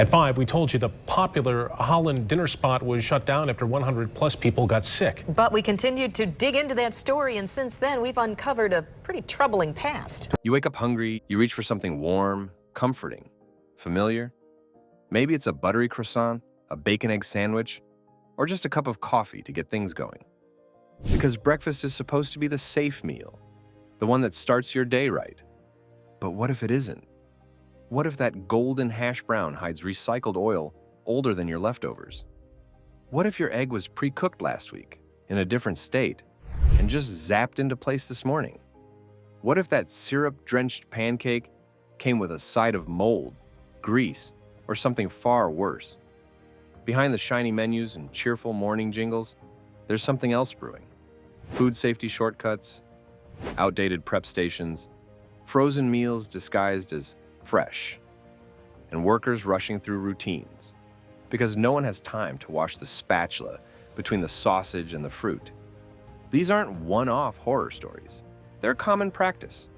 At 5, we told you the popular Holland dinner spot was shut down after 100-plus people got sick. But we continued to dig into that story, and since then, we've uncovered a pretty troubling past. You wake up hungry, you reach for something warm, comforting, familiar. Maybe it's a buttery croissant, a bacon egg sandwich, or just a cup of coffee to get things going. Because breakfast is supposed to be the safe meal, the one that starts your day right. But what if it isn't? What if that golden hash brown hides recycled oil older than your leftovers? What if your egg was pre-cooked last week, in a different state, and just zapped into place this morning? What if that syrup-drenched pancake came with a side of mold, grease, or something far worse? Behind the shiny menus and cheerful morning jingles, there's something else brewing. Food safety shortcuts, outdated prep stations, frozen meals disguised as fresh, and workers rushing through routines because no one has time to wash the spatula between the sausage and the fruit. These aren't one-off horror stories. They're common practice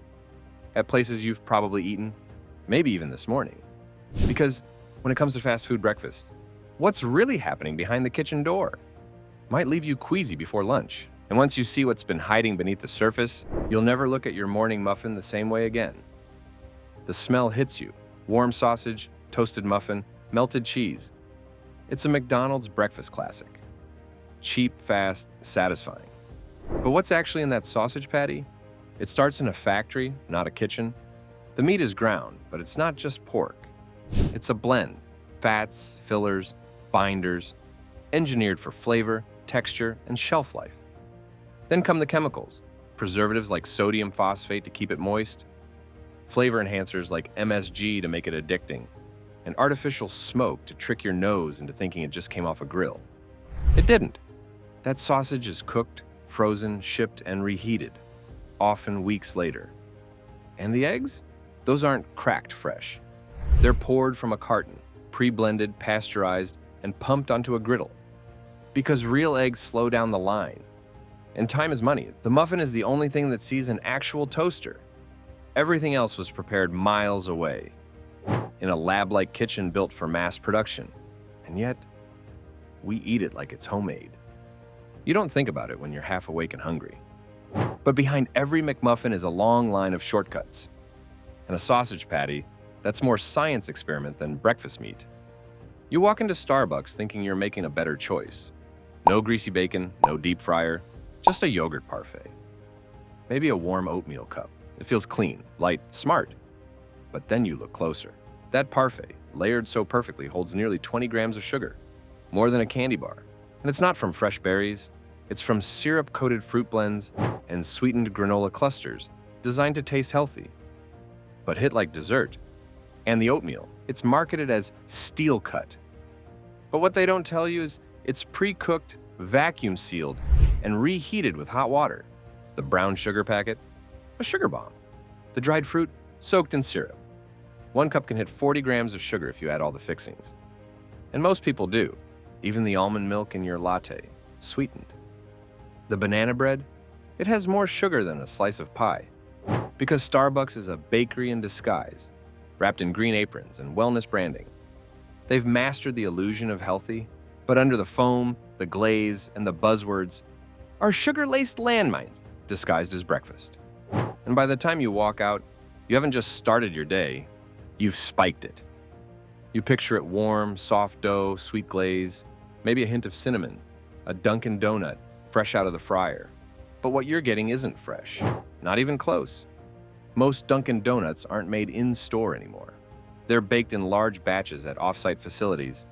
at places you've probably eaten, maybe even this morning. Because when it comes to fast food breakfast, what's really happening behind the kitchen door might leave you queasy before lunch. And once you see what's been hiding beneath the surface, you'll never look at your morning muffin the same way again. The smell hits you. Warm sausage, toasted muffin, melted cheese. It's a McDonald's breakfast classic. Cheap, fast, satisfying. But what's actually in that sausage patty? It starts in a factory, not a kitchen. The meat is ground, but it's not just pork. It's a blend. Fats, fillers, binders, engineered for flavor, texture, and shelf life. Then come the chemicals. Preservatives like sodium phosphate to keep it moist, flavor enhancers like MSG to make it addicting, and artificial smoke to trick your nose into thinking it just came off a grill. It didn't. That sausage is cooked, frozen, shipped, and reheated, often weeks later. And the eggs? Those aren't cracked fresh. They're poured from a carton, pre-blended, pasteurized, and pumped onto a griddle. Because real eggs slow down the line. And time is money. The muffin is the only thing that sees an actual toaster. Everything else was prepared miles away, in a lab-like kitchen built for mass production. And yet, we eat it like it's homemade. You don't think about it when you're half awake and hungry. But behind every McMuffin is a long line of shortcuts. And a sausage patty that's more science experiment than breakfast meat. You walk into Starbucks thinking you're making a better choice. No greasy bacon, no deep fryer, just a yogurt parfait. Maybe a warm oatmeal cup. It feels clean, light, smart. But then you look closer. That parfait, layered so perfectly, holds nearly 20 grams of sugar, more than a candy bar. And it's not from fresh berries. It's from syrup-coated fruit blends and sweetened granola clusters designed to taste healthy, but hit like dessert. And the oatmeal, it's marketed as steel cut. But what they don't tell you is it's pre-cooked, vacuum-sealed, and reheated with hot water. The brown sugar packet, a sugar bomb. The dried fruit, soaked in syrup. 1 cup can hit 40 grams of sugar if you add all the fixings. And most people do, even the almond milk in your latte, sweetened. The banana bread, it has more sugar than a slice of pie. Because Starbucks is a bakery in disguise, wrapped in green aprons and wellness branding. They've mastered the illusion of healthy, but under the foam, the glaze, and the buzzwords are sugar-laced landmines disguised as breakfast. And by the time you walk out, you haven't just started your day, you've spiked it. You picture it warm, soft dough, sweet glaze, maybe a hint of cinnamon, a Dunkin' donut, fresh out of the fryer. But what you're getting isn't fresh, not even close. Most Dunkin' Donuts aren't made in-store anymore. They're baked in large batches at off-site facilities,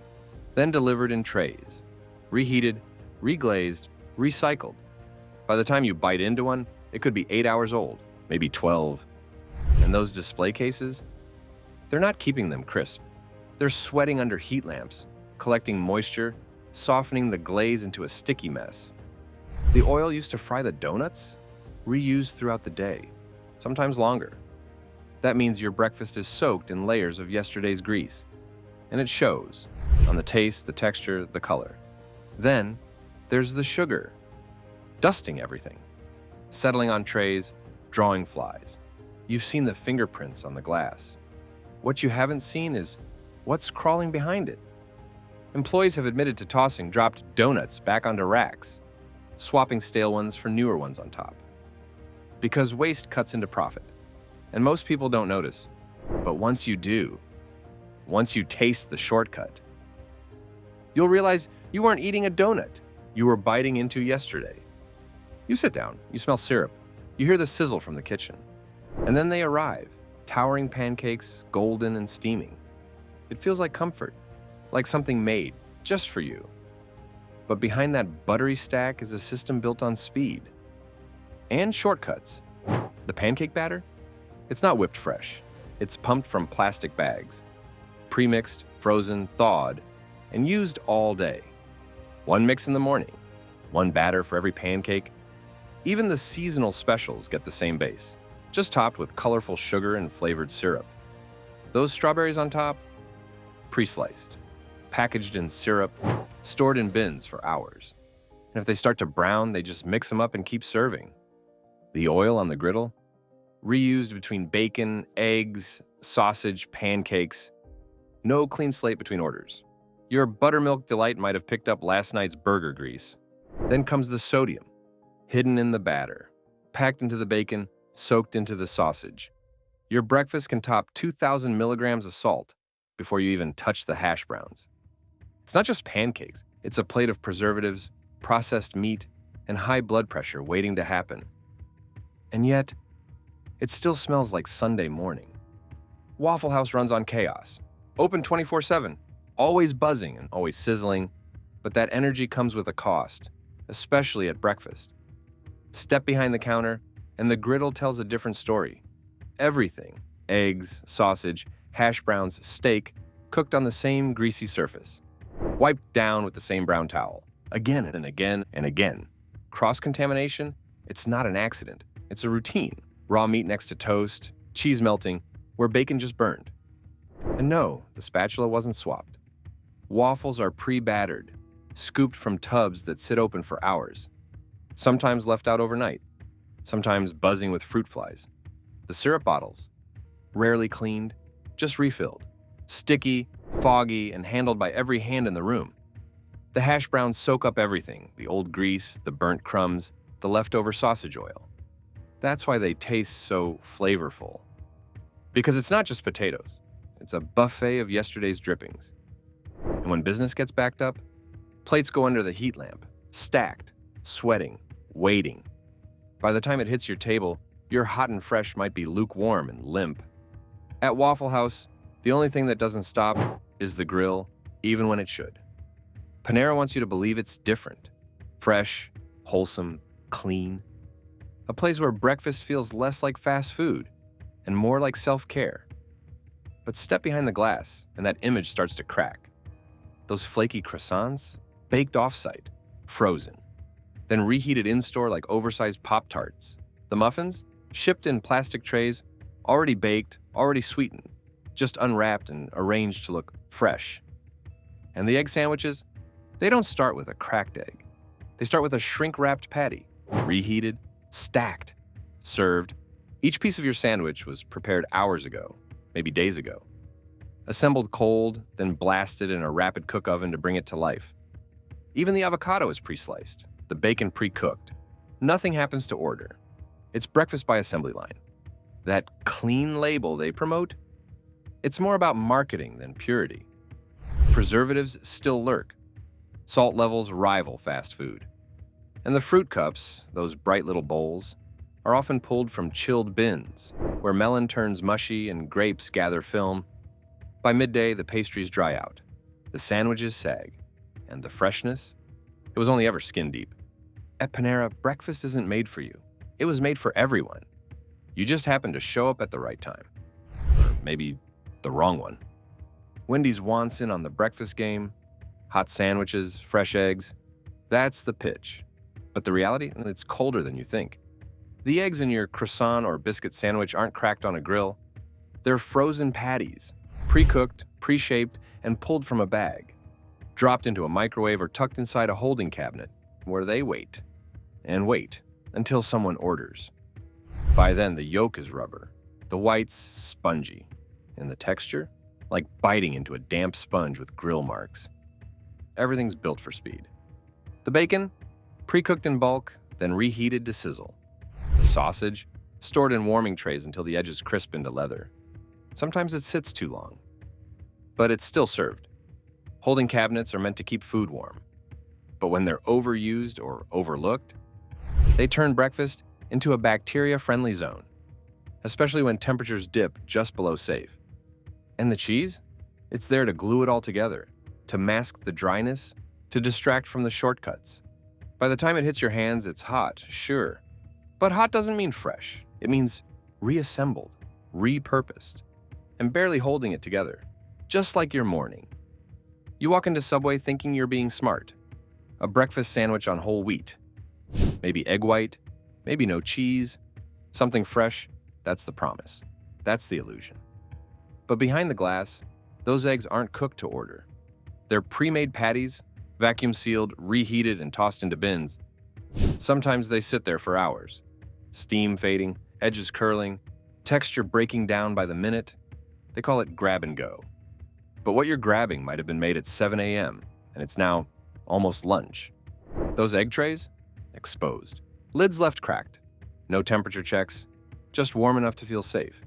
then delivered in trays, reheated, reglazed, recycled. By the time you bite into one, it could be 8 hours old, maybe 12. And those display cases? They're not keeping them crisp. They're sweating under heat lamps, collecting moisture, softening the glaze into a sticky mess. The oil used to fry the donuts? Reused throughout the day, sometimes longer. That means your breakfast is soaked in layers of yesterday's grease. And it shows on the taste, the texture, the color. Then there's the sugar, dusting everything, settling on trays, drawing flies. You've seen the fingerprints on the glass. What you haven't seen is What's crawling behind it? Employees have admitted to tossing dropped donuts back onto racks, swapping stale ones for newer ones on top. Because waste cuts into profit, and most people don't notice. But once you do, once you taste the shortcut, you'll realize you weren't eating a donut you were biting into yesterday. You sit down, you smell syrup, you hear the sizzle from the kitchen, and then they arrive, towering pancakes, golden and steaming. It feels like comfort, like something made just for you. But behind that buttery stack is a system built on speed and shortcuts. The pancake batter? It's not whipped fresh. It's pumped from plastic bags, pre-mixed, frozen, thawed, and used all day. One mix in the morning, one batter for every pancake. Even the seasonal specials get the same base, just topped with colorful sugar and flavored syrup. Those strawberries on top? Pre-sliced, packaged in syrup, stored in bins for hours. And if they start to brown, they just mix them up and keep serving. The oil on the griddle? Reused between bacon, eggs, sausage, pancakes. No clean slate between orders. Your buttermilk delight might have picked up last night's burger grease. Then comes the sodium, hidden in the batter, packed into the bacon, soaked into the sausage. Your breakfast can top 2,000 milligrams of salt before you even touch the hash browns. It's not just pancakes, it's a plate of preservatives, processed meat, and high blood pressure waiting to happen. And yet, it still smells like Sunday morning. Waffle House runs on chaos, open 24/7, always buzzing and always sizzling, but that energy comes with a cost, especially at breakfast. Step behind the counter, and the griddle tells a different story. Everything, eggs, sausage, hash browns, steak, cooked on the same greasy surface. Wiped down with the same brown towel, again and again and again. Cross-contamination? It's not an accident, it's a routine. Raw meat next to toast, cheese melting, where bacon just burned. And no, the spatula wasn't swapped. Waffles are pre-battered, scooped from tubs that sit open for hours, sometimes left out overnight, sometimes buzzing with fruit flies. The syrup bottles, rarely cleaned, just refilled, sticky, foggy, and handled by every hand in the room. The hash browns soak up everything, the old grease, the burnt crumbs, the leftover sausage oil. That's why they taste so flavorful. Because it's not just potatoes, it's a buffet of yesterday's drippings. And when business gets backed up, plates go under the heat lamp, stacked, sweating, waiting. By the time it hits your table, your hot and fresh might be lukewarm and limp. At Waffle House, the only thing that doesn't stop is the grill, even when it should. Panera wants you to believe it's different. Fresh, wholesome, clean. A place where breakfast feels less like fast food and more like self-care. But step behind the glass, and that image starts to crack. Those flaky croissants, baked off-site, frozen, then reheated in-store like oversized Pop-Tarts. The muffins, shipped in plastic trays, already baked, already sweetened, just unwrapped and arranged to look fresh. And the egg sandwiches, they don't start with a cracked egg. They start with a shrink-wrapped patty, reheated, stacked, served. Each piece of your sandwich was prepared hours ago, maybe days ago. Assembled cold, then blasted in a rapid cook oven to bring it to life. Even the avocado is pre-sliced, the bacon pre-cooked. Nothing happens to order. It's breakfast by assembly line. That clean label they promote, it's more about marketing than purity. Preservatives still lurk. Salt levels rival fast food. And the fruit cups, those bright little bowls, are often pulled from chilled bins, where melon turns mushy and grapes gather film. By midday, the pastries dry out, the sandwiches sag, and the freshness, it was only ever skin deep. At Panera, breakfast isn't made for you. It was made for everyone. You just happened to show up at the right time. Or maybe the wrong one. Wendy's wants in on the breakfast game, hot sandwiches, fresh eggs. That's the pitch. But the reality, it's colder than you think. The eggs in your croissant or biscuit sandwich aren't cracked on a grill. They're frozen patties, pre-cooked, pre-shaped, and pulled from a bag, dropped into a microwave or tucked inside a holding cabinet, where they wait and wait until someone orders. By then, the yolk is rubber, the whites spongy, and the texture, like biting into a damp sponge with grill marks. Everything's built for speed. The bacon, pre-cooked in bulk, then reheated to sizzle. The sausage, stored in warming trays until the edges crisp into leather. Sometimes it sits too long, but it's still served. Holding cabinets are meant to keep food warm. But when they're overused or overlooked, they turn breakfast into a bacteria-friendly zone, especially when temperatures dip just below safe. And the cheese? It's there to glue it all together, to mask the dryness, to distract from the shortcuts. By the time it hits your hands, it's hot, sure. But hot doesn't mean fresh. It means reassembled, repurposed, and barely holding it together, just like your morning. You walk into Subway thinking you're being smart. A breakfast sandwich on whole wheat. Maybe egg white, maybe no cheese, something fresh. That's the promise. That's the illusion. But behind the glass, those eggs aren't cooked to order. They're pre-made patties, vacuum sealed, reheated, and tossed into bins. Sometimes they sit there for hours. Steam fading, edges curling, texture breaking down by the minute. They call it grab and go. But what you're grabbing might have been made at 7 a.m., and it's now almost lunch. Those egg trays? Exposed. Lids left cracked. No temperature checks. Just warm enough to feel safe,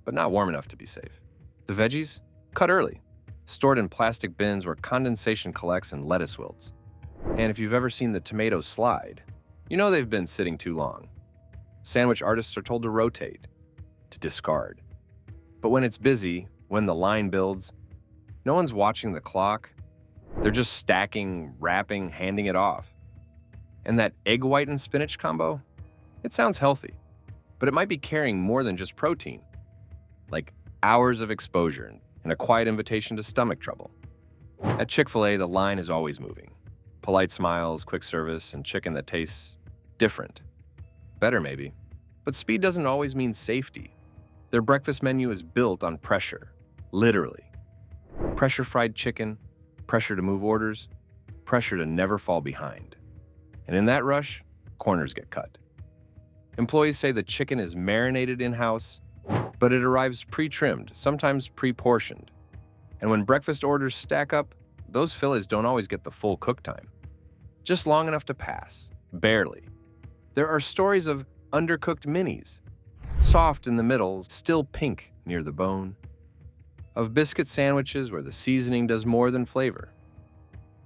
but not warm enough to be safe. The veggies? Cut early. Stored in plastic bins where condensation collects and lettuce wilts. And if you've ever seen the tomatoes slide, you know they've been sitting too long. Sandwich artists are told to rotate, to discard. But when it's busy, when the line builds, no one's watching the clock. They're just stacking, wrapping, handing it off. And that egg white and spinach combo? It sounds healthy, but it might be carrying more than just protein. Like hours of exposure and a quiet invitation to stomach trouble. At Chick-fil-A, the line is always moving. Polite smiles, quick service, and chicken that tastes different. Better maybe, but speed doesn't always mean safety. Their breakfast menu is built on pressure, literally. Pressure-fried chicken, pressure to move orders, pressure to never fall behind. And in that rush, corners get cut. Employees say the chicken is marinated in-house, but it arrives pre-trimmed, sometimes pre-portioned. And when breakfast orders stack up, those fillets don't always get the full cook time. Just long enough to pass, barely. There are stories of undercooked minis, soft in the middle, still pink near the bone. Of biscuit sandwiches where the seasoning does more than flavor.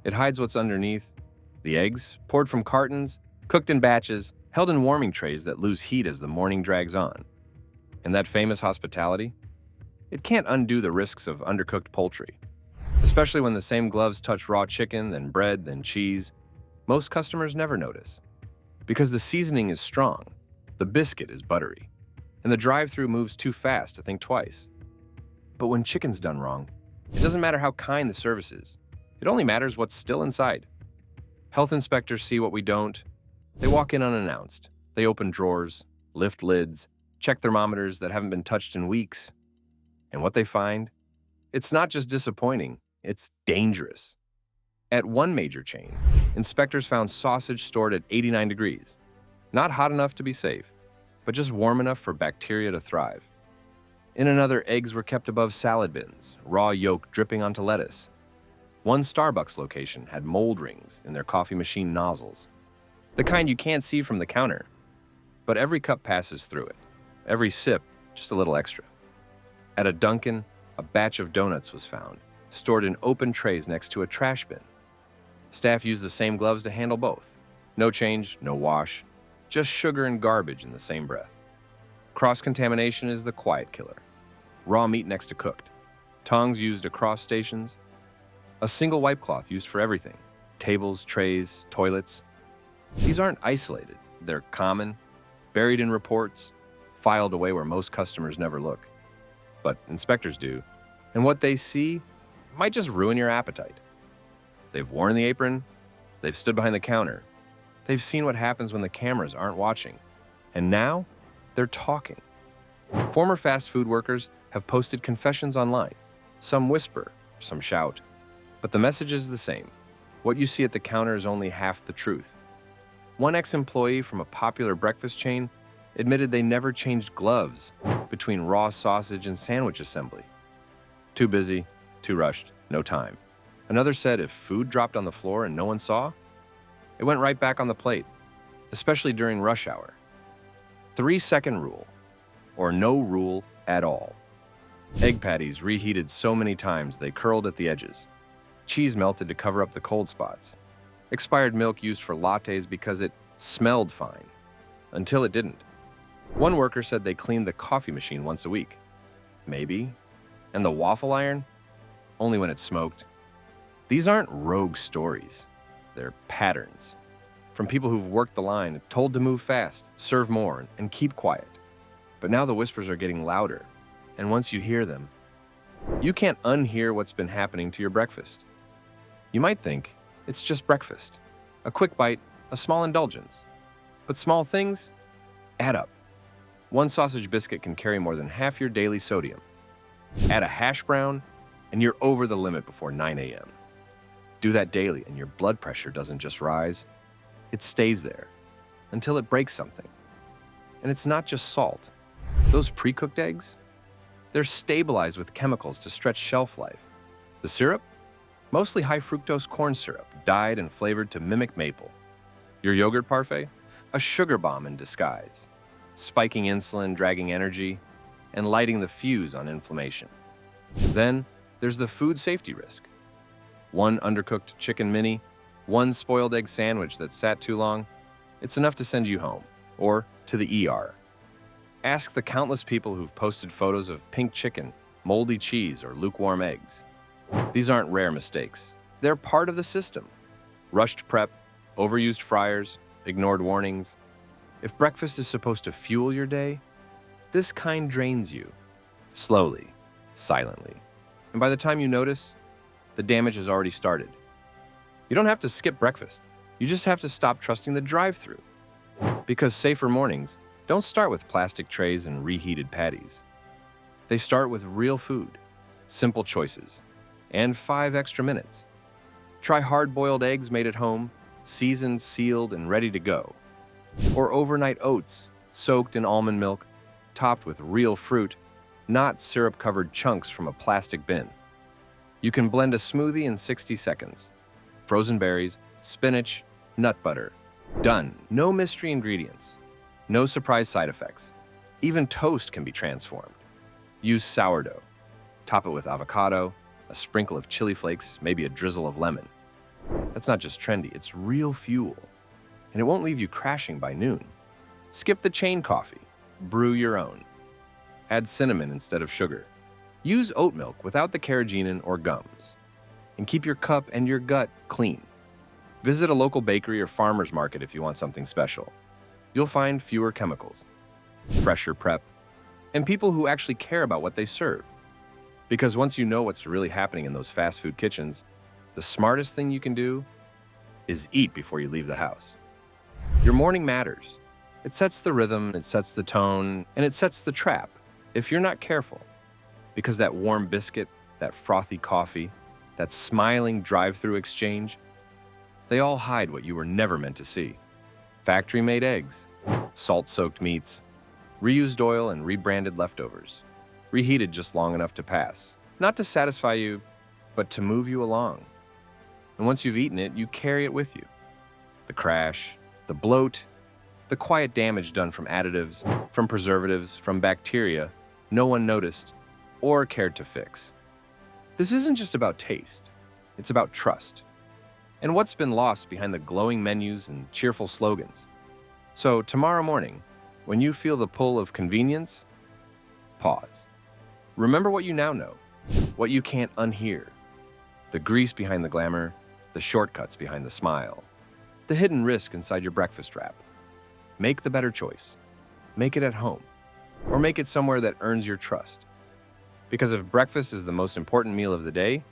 It hides what's underneath. The eggs, poured from cartons, cooked in batches, held in warming trays that lose heat as the morning drags on. And that famous hospitality? It can't undo the risks of undercooked poultry, especially when the same gloves touch raw chicken, then bread, then cheese. Most customers never notice. Because the seasoning is strong, the biscuit is buttery, and the drive-thru moves too fast to think twice. But when chicken's done wrong, it doesn't matter how kind the service is. It only matters what's still inside. Health inspectors see what we don't. They walk in unannounced. They open drawers, lift lids, check thermometers that haven't been touched in weeks. And what they find? It's not just disappointing, it's dangerous. At one major chain, inspectors found sausage stored at 89 degrees. Not hot enough to be safe, but just warm enough for bacteria to thrive. In another, eggs were kept above salad bins, raw yolk dripping onto lettuce. One Starbucks location had mold rings in their coffee machine nozzles, the kind you can't see from the counter. But every cup passes through it, every sip just a little extra. At a Dunkin', a batch of donuts was found, stored in open trays next to a trash bin. Staff used the same gloves to handle both. No change, no wash, just sugar and garbage in the same breath. Cross-contamination is the quiet killer. Raw meat next to cooked. Tongs used across stations. A single wipe cloth used for everything. Tables, trays, toilets. These aren't isolated. They're common, buried in reports, filed away where most customers never look. But inspectors do. And what they see might just ruin your appetite. They've worn the apron. They've stood behind the counter. They've seen what happens when the cameras aren't watching. And now, they're talking. Former fast food workers have posted confessions online. Some whisper, some shout. But the message is the same. What you see at the counter is only half the truth. One ex-employee from a popular breakfast chain admitted they never changed gloves between raw sausage and sandwich assembly. Too busy, too rushed, no time. Another said if food dropped on the floor and no one saw, it went right back on the plate, especially during rush hour. 3-second rule, or no rule at all. Egg patties reheated so many times they curled at the edges. Cheese melted to cover up the cold spots. Expired milk used for lattes because it smelled fine, until it didn't. One worker said they cleaned the coffee machine once a week. Maybe. And the waffle iron? Only when it smoked. These aren't rogue stories. They're patterns. From people who've worked the line, told to move fast, serve more, and keep quiet. But now the whispers are getting louder, and once you hear them, you can't unhear what's been happening to your breakfast. You might think it's just breakfast, a quick bite, a small indulgence. But small things add up. One sausage biscuit can carry more than half your daily sodium. Add a hash brown, and you're over the limit before 9 a.m. Do that daily, and your blood pressure doesn't just rise, it stays there until it breaks something. And it's not just salt. Those pre-cooked eggs, they're stabilized with chemicals to stretch shelf life. The syrup? Mostly high fructose corn syrup, dyed and flavored to mimic maple. Your yogurt parfait? A sugar bomb in disguise, spiking insulin, dragging energy, and lighting the fuse on inflammation. Then there's the food safety risk. One undercooked chicken mini, one spoiled egg sandwich that sat too long, it's enough to send you home, or to the ER. Ask the countless people who've posted photos of pink chicken, moldy cheese, or lukewarm eggs. These aren't rare mistakes. They're part of the system. Rushed prep, overused fryers, ignored warnings. If breakfast is supposed to fuel your day, this kind drains you. Slowly, silently. And by the time you notice, the damage has already started. You don't have to skip breakfast. You just have to stop trusting the drive-thru. Because safer mornings don't start with plastic trays and reheated patties. They start with real food, simple choices, and 5 extra minutes. Try hard-boiled eggs made at home, seasoned, sealed, and ready to go. Or overnight oats, soaked in almond milk, topped with real fruit, not syrup-covered chunks from a plastic bin. You can blend a smoothie in 60 seconds. Frozen berries, spinach, nut butter. Done. No mystery ingredients. No surprise side effects. Even toast can be transformed. Use sourdough. Top it with avocado, a sprinkle of chili flakes, maybe a drizzle of lemon. That's not just trendy, it's real fuel. And it won't leave you crashing by noon. Skip the chain coffee. Brew your own. Add cinnamon instead of sugar. Use oat milk without the carrageenan or gums. And keep your cup and your gut clean. Visit a local bakery or farmer's market if you want something special. You'll find fewer chemicals, fresher prep, and people who actually care about what they serve. Because once you know what's really happening in those fast food kitchens, the smartest thing you can do is eat before you leave the house. Your morning matters. It sets the rhythm, it sets the tone, and it sets the trap if you're not careful. Because that warm biscuit, that frothy coffee, that smiling drive-through exchange, they all hide what you were never meant to see. Factory-made eggs, salt-soaked meats, reused oil and rebranded leftovers, reheated just long enough to pass, not to satisfy you, but to move you along. And once you've eaten it, you carry it with you. The crash, the bloat, the quiet damage done from additives, from preservatives, from bacteria no one noticed or cared to fix. This isn't just about taste, it's about trust. And what's been lost behind the glowing menus and cheerful slogans. So tomorrow morning, when you feel the pull of convenience, pause. Remember what you now know, what you can't unhear. The grease behind the glamour, the shortcuts behind the smile, the hidden risk inside your breakfast wrap. Make the better choice. Make it at home, or make it somewhere that earns your trust. Because if breakfast is the most important meal of the day,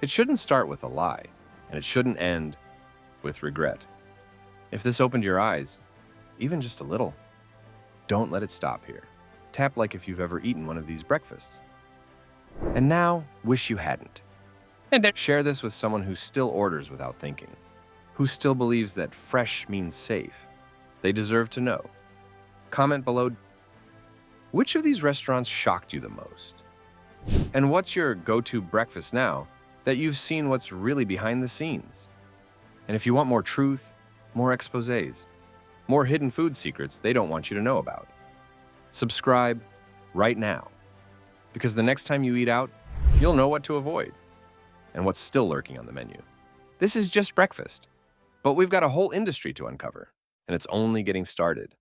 it shouldn't start with a lie, and it shouldn't end with regret. If this opened your eyes, even just a little, don't let it stop here. Tap like if you've ever eaten one of these breakfasts. And now, wish you hadn't. And then share this with someone who still orders without thinking, who still believes that fresh means safe. They deserve to know. Comment below, which of these restaurants shocked you the most? And what's your go-to breakfast now that you've seen what's really behind the scenes? And if you want more truth, more exposés, more hidden food secrets they don't want you to know about, subscribe right now. Because the next time you eat out, you'll know what to avoid and what's still lurking on the menu. This is just breakfast, but we've got a whole industry to uncover, and it's only getting started.